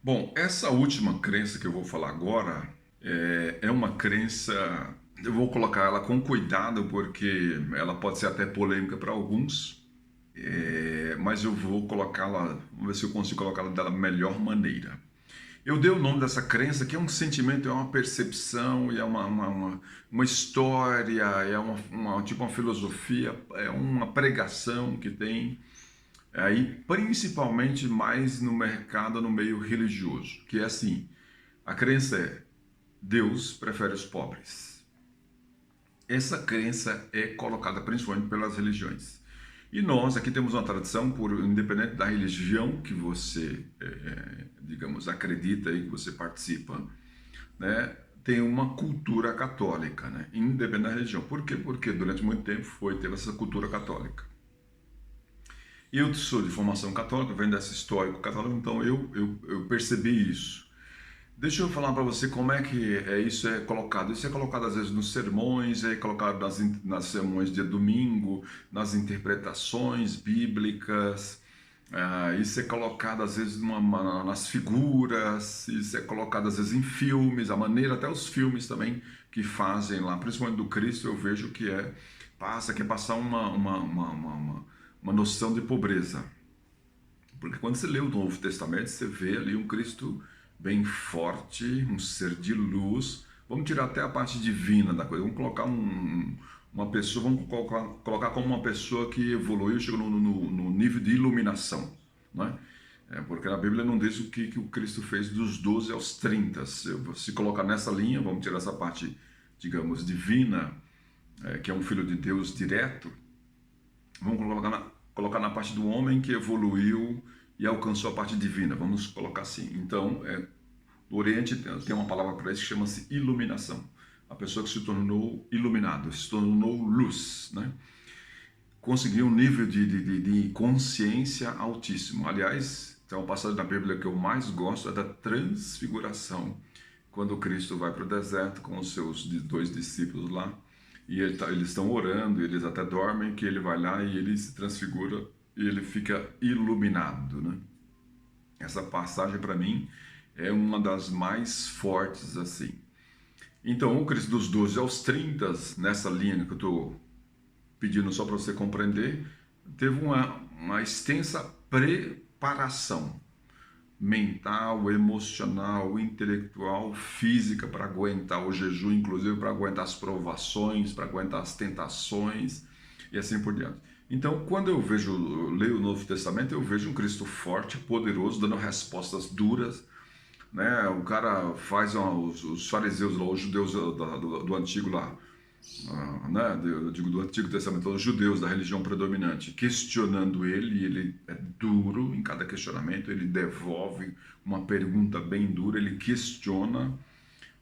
Bom, essa última crença que eu vou falar agora é uma crença, eu vou colocar ela com cuidado porque ela pode ser até polêmica para alguns, mas eu vou colocá-la, vamos ver se eu consigo colocá-la da melhor maneira. Eu dei o nome dessa crença que é um sentimento, é uma percepção, é uma história, é tipo uma filosofia, é uma pregação que tem aí, principalmente mais no mercado, no meio religioso, que é assim, a crença é Deus prefere os pobres. Essa crença é colocada principalmente pelas religiões. E nós aqui temos uma tradição, independente da religião que você, digamos, acredita e que você participa, né, tem uma cultura católica, né, independente da religião. Por quê? Porque durante muito tempo teve essa cultura católica. Eu sou de formação católica, venho desse histórico católico, então eu percebi isso. Deixa eu falar para você como é que isso é colocado. Isso é colocado às vezes nos sermões, é colocado nas sermões de domingo, nas interpretações bíblicas. Isso é colocado às vezes nas figuras, isso é colocado às vezes em filmes, a maneira, até os filmes também que fazem lá, principalmente do Cristo, eu vejo que quer passar uma noção de pobreza. Porque quando você lê o Novo Testamento, você vê ali um Cristo bem forte, um ser de luz. Vamos tirar até a parte divina da coisa. Vamos colocar uma pessoa, colocar como uma pessoa que evoluiu, chegou no nível de iluminação. Não é? Porque na Bíblia não diz o que o Cristo fez dos 12 aos 30. Se colocar nessa linha, vamos tirar essa parte, digamos, divina, que é um filho de Deus direto. Vamos colocar na parte do homem que evoluiu e alcançou a parte divina, vamos colocar assim. Então, no Oriente tem uma palavra para isso que chama-se iluminação. A pessoa que se tornou iluminado, se tornou luz, né? Conseguiu um nível de consciência altíssimo. Aliás, tem uma passagem na Bíblia que eu mais gosto, é da transfiguração, quando Cristo vai para o deserto com os seus dois discípulos lá, e eles estão orando, eles até dormem, que ele vai lá e ele se transfigura e ele fica iluminado, né? Essa passagem para mim é uma das mais fortes assim. Então, o Cristo dos 12 aos 30, nessa linha que eu estou pedindo só para você compreender, teve uma extensa preparação mental, emocional, intelectual, física para aguentar o jejum, inclusive para aguentar as provações, para aguentar as tentações e assim por diante. Então, quando eu leio o Novo Testamento, eu vejo um Cristo forte, poderoso, dando respostas duras, né? O cara faz os fariseus lá, os judeus do antigo lá, né, eu digo do Antigo Testamento, os judeus da religião predominante, questionando ele, e ele é duro em cada questionamento, ele devolve uma pergunta bem dura, ele questiona,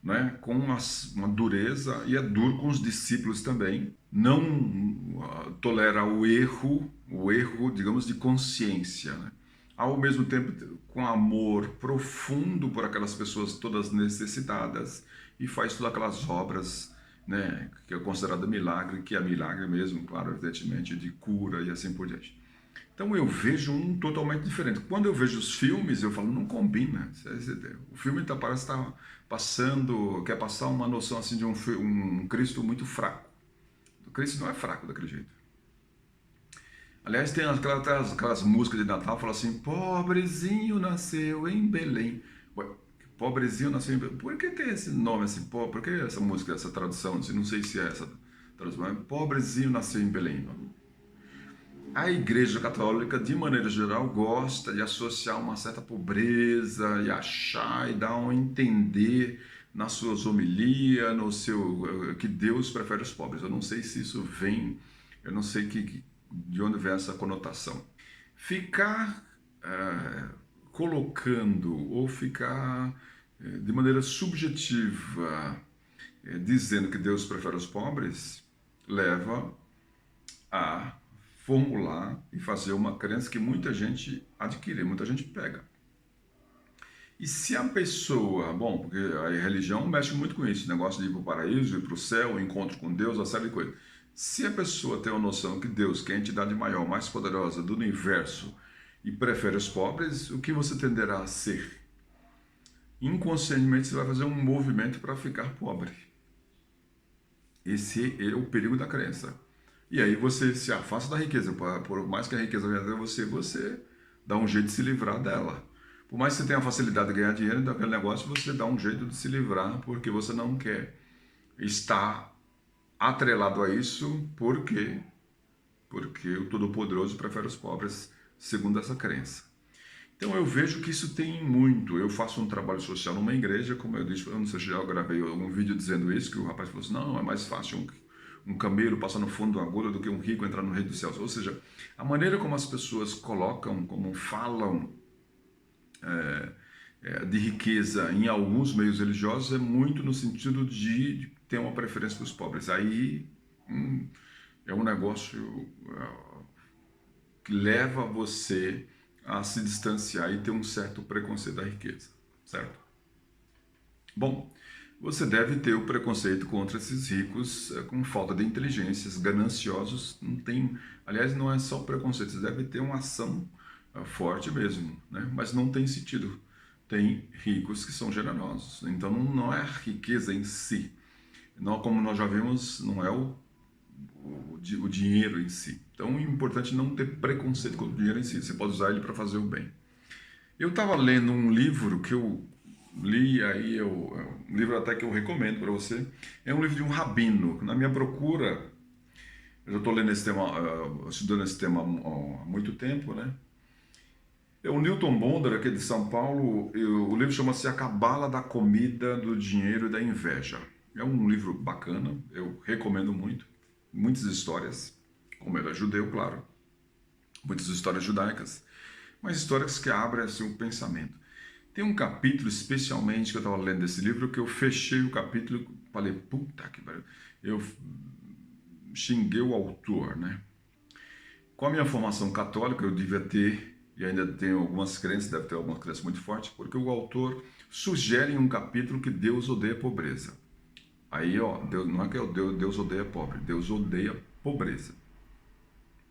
né, com uma dureza, e é duro com os discípulos também, não tolera o erro, digamos, de consciência, né? Ao mesmo tempo com amor profundo por aquelas pessoas todas necessitadas, e faz todas aquelas obras, né, que é considerado milagre, que é milagre mesmo, claro, evidentemente, de cura e assim por diante. Então eu vejo um totalmente diferente. Quando eu vejo os filmes, eu falo, não combina. O filme parece estar passando, quer passar uma noção assim de um Cristo muito fraco. O Cristo não é fraco daquele jeito. Aliás, tem aquelas músicas de Natal, fala assim, pobrezinho nasceu em Belém. Ué, pobrezinho nasceu em Belém. Por que tem esse nome assim? Por que essa música, essa tradução? Assim, não sei se é essa tradução, mas pobrezinho nasceu em Belém. A Igreja Católica, de maneira geral, gosta de associar uma certa pobreza e achar e dar um entender nas suas homilias, que Deus prefere os pobres. Eu não sei se isso vem, eu não sei de onde vem essa conotação. Ficar colocando ou ficar de maneira subjetiva dizendo que Deus prefere os pobres leva a formular e fazer uma crença que muita gente adquire, muita gente pega. E se a pessoa, bom, porque a religião mexe muito com isso, negócio de ir para o paraíso, ir para o céu, encontro com Deus, uma série de coisas. Se a pessoa tem a noção que Deus, que é a entidade maior, mais poderosa do universo, e prefere os pobres, o que você tenderá a ser? inconscientemente você vai fazer um movimento para ficar pobre. Esse é o perigo da crença. E aí você se afasta da riqueza. Por mais que a riqueza venha até você, você dá um jeito de se livrar dela. Por mais que você tenha facilidade de ganhar dinheiro daquele negócio, você dá um jeito de se livrar porque você não quer estar atrelado a isso. Por quê? Porque o Todo-Poderoso prefere os pobres, segundo essa crença. Então eu vejo que isso tem muito. Eu faço um trabalho social numa igreja, como eu disse, eu não sei se já gravei algum vídeo dizendo isso, que o rapaz falou assim, não, é mais fácil um camelo passar no fundo da agulha do que um rico entrar no reino dos céus. Ou seja, a maneira como as pessoas colocam, como falam de riqueza em alguns meios religiosos é muito no sentido de ter uma preferência para os pobres. Aí é um negócio que leva você a se distanciar e ter um certo preconceito da riqueza, certo? Bom, você deve ter o preconceito contra esses ricos com falta de inteligências, gananciosos, não tem, aliás, não é só preconceito, você deve ter uma ação forte mesmo, né? Mas não tem sentido. Tem ricos que são generosos, então não é a riqueza em si, não, como nós já vimos, não é o dinheiro em si. Então é importante não ter preconceito com o dinheiro em si, você pode usar ele para fazer o bem. Eu estava lendo um livro que eu li, aí um livro até que eu recomendo para você, é um livro de um rabino. Na minha procura, eu já estou lendo esse tema, estudando esse tema há muito tempo, né? É o Newton Bonder, aqui de São Paulo, o livro chama-se A Cabala da Comida, do Dinheiro e da Inveja. É um livro bacana, eu recomendo muito. Muitas histórias, como ele é judeu, claro, muitas histórias judaicas, mas histórias que abrem assim, o pensamento. Tem um capítulo especialmente que eu estava lendo desse livro que eu fechei o capítulo e falei, puta que pariu, eu xinguei o autor, né? Com a minha formação católica, eu devia ter, e ainda tenho algumas crenças, deve ter algumas crenças muito fortes, porque o autor sugere em um capítulo que Deus odeia a pobreza. Aí, ó, Deus, não é que Deus odeia pobre, Deus odeia pobreza.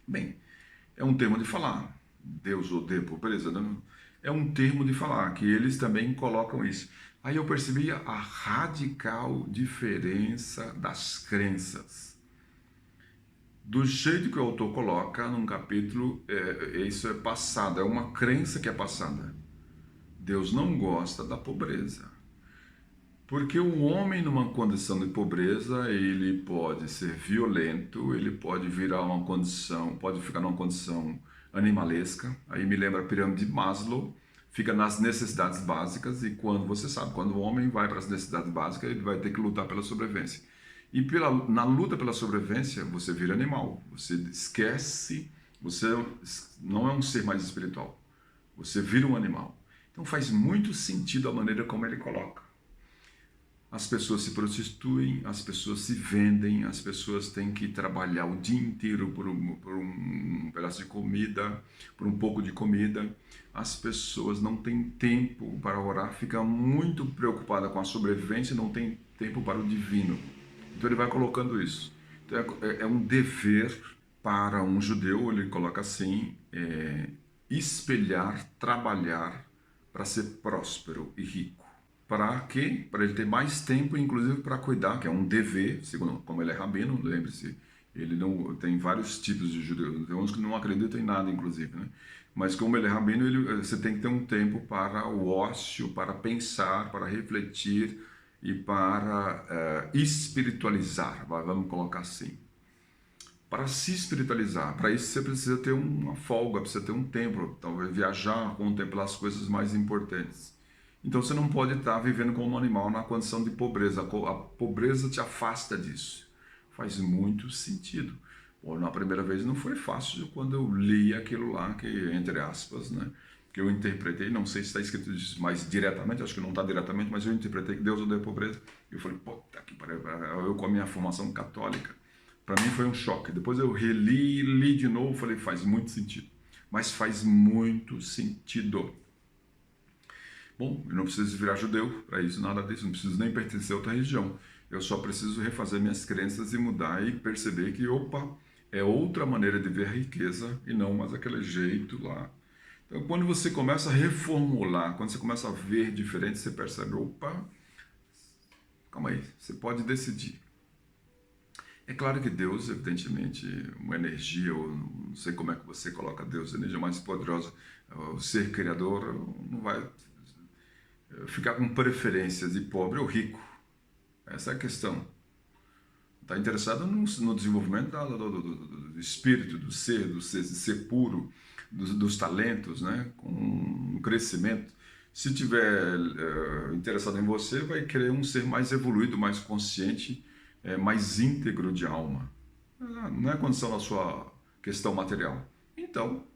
Bem, é um termo de falar. Deus odeia pobreza, não? É um termo de falar, que eles também colocam isso. Aí eu percebi a radical diferença das crenças. Do jeito que o autor coloca num capítulo, isso é passado, é uma crença que é passada. Deus não gosta da pobreza. Porque o homem numa condição de pobreza, ele pode ser violento, ele pode virar uma condição, pode ficar numa condição animalesca. Aí me lembra a pirâmide de Maslow, fica nas necessidades básicas e quando você sabe, quando o homem vai para as necessidades básicas, ele vai ter que lutar pela sobrevivência. E na luta pela sobrevivência, você vira animal, você esquece, você não é um ser mais espiritual, você vira um animal. Então faz muito sentido a maneira como ele coloca. As pessoas se prostituem, as pessoas se vendem, as pessoas têm que trabalhar o dia inteiro por um pedaço de comida, por um pouco de comida. As pessoas não têm tempo para orar, ficam muito preocupadas com a sobrevivência e não têm tempo para o divino. Então ele vai colocando isso. Então é um dever para um judeu, ele coloca assim, espelhar, trabalhar para ser próspero e rico. Para quê? Para ele ter mais tempo, inclusive para cuidar, que é um dever, segundo como ele é rabino, lembre-se, ele não tem vários tipos de judeus, tem uns que não acreditam em nada, inclusive, né? Mas como ele é rabino, você tem que ter um tempo para o ócio, para pensar, para refletir e para espiritualizar, vamos colocar assim. Para se espiritualizar, para isso você precisa ter uma folga, precisa ter um tempo, talvez viajar, contemplar as coisas mais importantes. Então você não pode estar vivendo como um animal na condição de pobreza. A pobreza te afasta disso. Faz muito sentido. Bom, na primeira vez não foi fácil quando eu li aquilo lá, que entre aspas, né, que eu interpretei, não sei se está escrito mais diretamente, acho que não está diretamente, mas eu interpretei que Deus odeia a pobreza. Eu falei, puta que pariu, eu com a minha formação católica, para mim foi um choque. Depois eu reli, li de novo, falei, faz muito sentido. Mas faz muito sentido. Bom, eu não preciso virar judeu para isso, nada disso, não preciso nem pertencer a outra religião. Eu só preciso refazer minhas crenças e mudar e perceber que, opa, é outra maneira de ver a riqueza e não mais aquele jeito lá Então, quando você começa a reformular, quando você começa a ver diferente, você percebe, opa, calma aí, você pode decidir. É claro que Deus, evidentemente, uma energia, eu não sei como é que você coloca Deus, a energia mais poderosa, o ser criador, não vai ficar com preferências de pobre ou rico. Essa é a questão. Está interessado no desenvolvimento do espírito, do ser, de ser puro, dos talentos, né? Com um crescimento. Se tiver interessado em você, vai querer um ser mais evoluído, mais consciente, mais íntegro de alma. Não é condição da sua questão material. Então,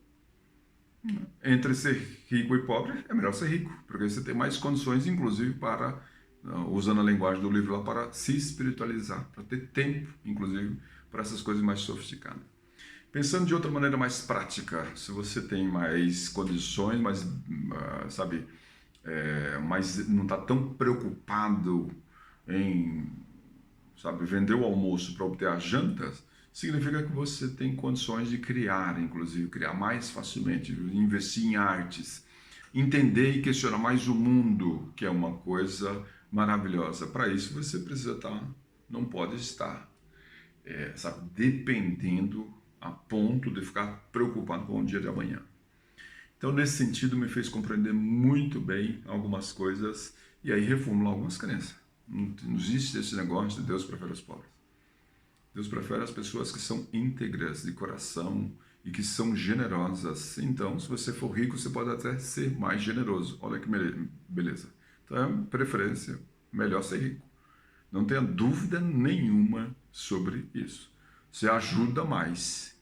entre ser rico e pobre, é melhor ser rico, porque você tem mais condições, inclusive, para, usando a linguagem do livro lá, para se espiritualizar, para ter tempo, inclusive, para essas coisas mais sofisticadas. Pensando de outra maneira mais prática, se você tem mais condições, mais, sabe, mais não está tão preocupado em, sabe, vender o almoço para obter as jantas, significa que você tem condições de criar, inclusive, criar mais facilmente, investir em artes, entender e questionar mais o mundo, que é uma coisa maravilhosa. Para isso você precisa estar, não pode estar, sabe, dependendo a ponto de ficar preocupado com o dia de amanhã. Então, nesse sentido, me fez compreender muito bem algumas coisas e aí reformular algumas crenças. Não existe esse negócio de Deus prefere os pobres. Deus prefere as pessoas que são íntegras de coração e que são generosas. Então, se você for rico, você pode até ser mais generoso. Olha que beleza. Então, é preferência, melhor ser rico. Não tenha dúvida nenhuma sobre isso. Você ajuda mais.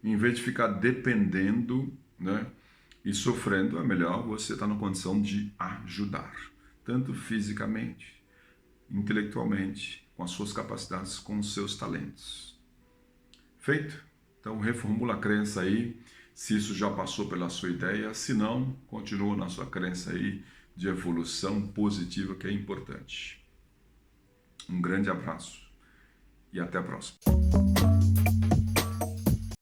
Em vez de ficar dependendo, né, e sofrendo, é melhor você estar na condição de ajudar. Tanto fisicamente, intelectualmente, com as suas capacidades, com os seus talentos. Feito? Então reformula a crença aí, se isso já passou pela sua ideia, se não, continua na sua crença aí de evolução positiva, que é importante. Um grande abraço e até a próxima.